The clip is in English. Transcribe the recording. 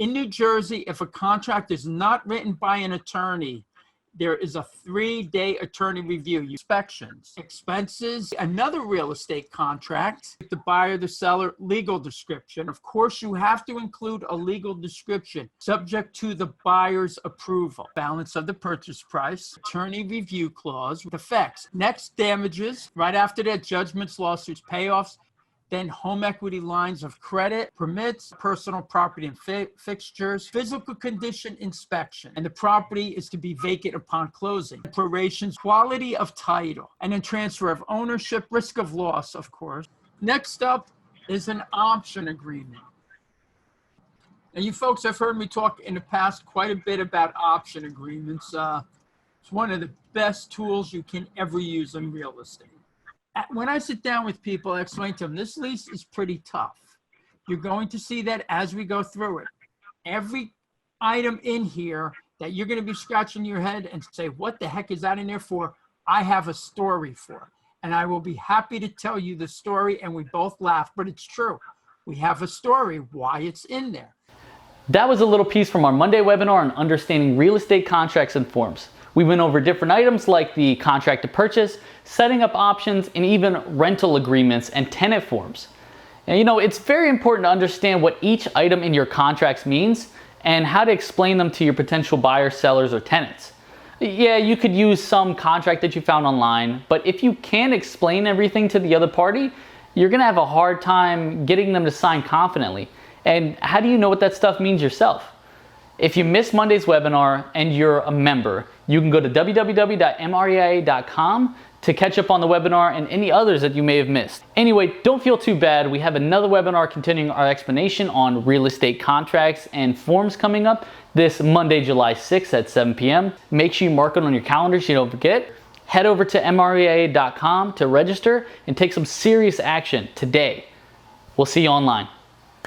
In New Jersey, if a contract is not written by an attorney, there is a 3-day attorney review, inspections, expenses, another real estate contract, the buyer, the seller, legal description. Of course, you have to include a legal description subject to the buyer's approval. Balance of the purchase price, attorney review clause, effects. Next, damages. Right after that, judgments, lawsuits, payoffs. Then home equity lines of credit, permits, personal property and fixtures, physical condition inspection, and the property is to be vacant upon closing. Declarations, quality of title, and then transfer of ownership, risk of loss, of course. Next up is an option agreement. And you folks have heard me talk in the past quite a bit about option agreements. It's one of the best tools you can ever use in real estate. When I sit down with people, I explain to them, this lease is pretty tough. You're going to see that as we go through it. Every item in here that you're going to be scratching your head and say, what the heck is that in there for? I have a story for. And I will be happy to tell you the story. And we both laugh, but it's true. We have a story why it's in there. That was a little piece from our Monday webinar on understanding real estate contracts and forms. We went over different items like the contract to purchase, setting up options, and even rental agreements and tenant forms. And it's very important to understand what each item in your contracts means and how to explain them to your potential buyers, sellers, or tenants. Yeah, you could use some contract that you found online, but if you can't explain everything to the other party, you're gonna have a hard time getting them to sign confidently. And how do you know what that stuff means yourself? If you missed Monday's webinar and you're a member, you can go to www.mreia.com to catch up on the webinar and any others that you may have missed. Anyway, don't feel too bad. We have another webinar continuing our explanation on real estate contracts and forms coming up this Monday, July 6th at 7 p.m. Make sure you mark it on your calendar so you don't forget. Head over to mreia.com to register and take some serious action today. We'll see you online.